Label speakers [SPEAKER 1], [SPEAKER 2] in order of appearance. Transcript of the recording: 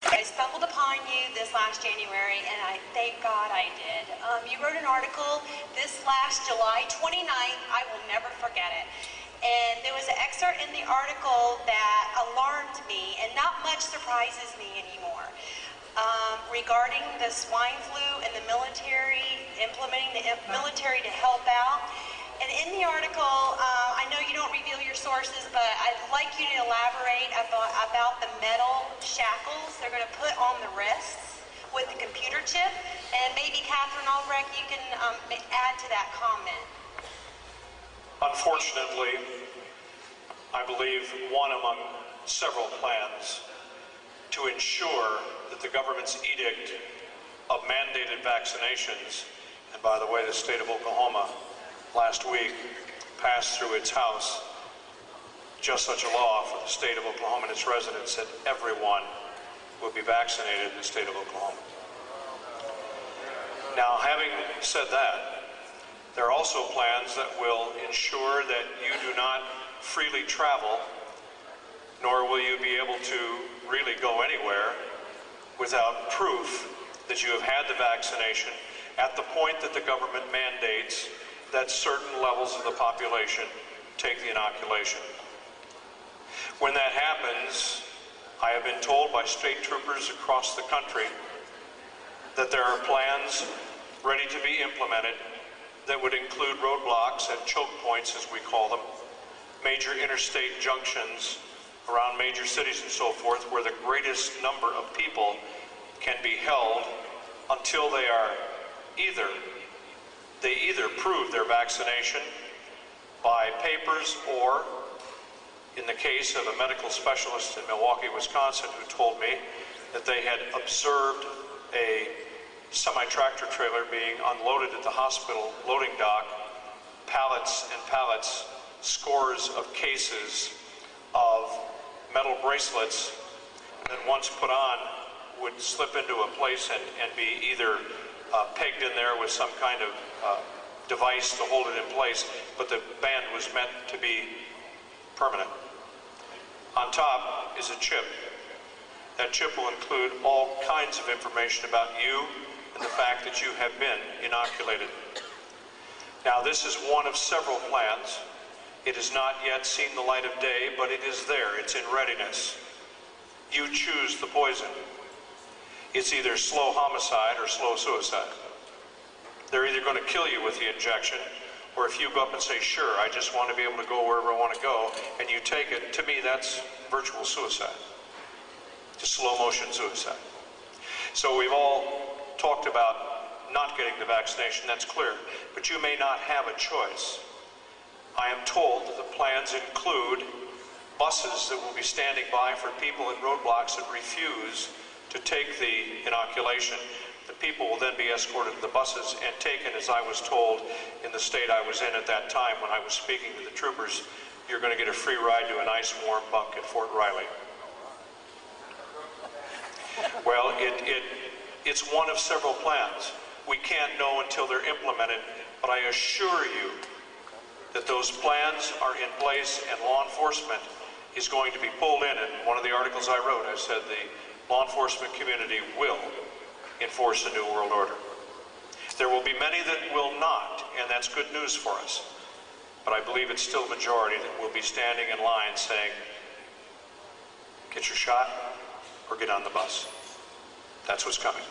[SPEAKER 1] I stumbled upon you this last January, and I thank God I did. You wrote an article this last July 29th. I will never forget it. And there was an excerpt in the article that alarmed me, and not much surprises me anymore, regarding the swine flu and the military, implementing the military to help out. And in the article, I know you don't reveal your sources, but I'd like you to elaborate about the metal shackles they're going to put on the wrists with the computer chip. And maybe Catherine Albrecht, you can add to that comment.
[SPEAKER 2] Unfortunately, I believe one among several plans to ensure that the government's edict of mandated vaccinations, and by the way, the state of Oklahoma last week passed through its House just such a law for the state of Oklahoma and its residents that everyone will be vaccinated in the state of Oklahoma. Now, having said that, there are also plans that will ensure that you do not freely travel, nor will you be able to really go anywhere without proof that you have had the vaccination at the point that the government mandates that certain levels of the population take the inoculation. When that happens, I have been told by state troopers across the country that there are plans ready to be implemented that would include roadblocks and choke points, as we call them, major interstate junctions around major cities and so forth, where the greatest number of people can be held until they are either prove their vaccination by papers, or in the case of a medical specialist in Milwaukee, Wisconsin, who told me that they had observed a semi-tractor trailer being unloaded at the hospital loading dock, pallets and pallets, scores of cases of metal bracelets that once put on would slip into a place and be either pegged in there with some kind of device to hold it in place, but the band was meant to be permanent. On top is a chip. That chip will include all kinds of information about you and the fact that you have been inoculated. Now, this is one of several plans. It has not yet seen the light of day, but it is there. It's in readiness. You choose the poison. It's either slow homicide or slow suicide. They're either going to kill you with the injection, or if you go up and say, sure, I just want to be able to go wherever I want to go, and you take it, to me, that's virtual suicide. Just slow motion suicide. So we've all talked about not getting the vaccination, that's clear, but you may not have a choice. I am told that the plans include buses that will be standing by for people at roadblocks that refuse to take the inoculation. The people will then be escorted to the buses and taken, as I was told in the state I was in at that time when I was speaking to the troopers, you're going to get a free ride to a nice warm bunk at Fort Riley. Well, it's one of several plans. We can't know until they're implemented, but I assure you that those plans are in place, and law enforcement is going to be pulled in. And one of the articles I wrote, I said the law enforcement community will enforce the New World Order. There will be many that will not, and that's good news for us. But I believe it's still a majority that will be standing in line saying, get your shot or get on the bus. That's what's coming.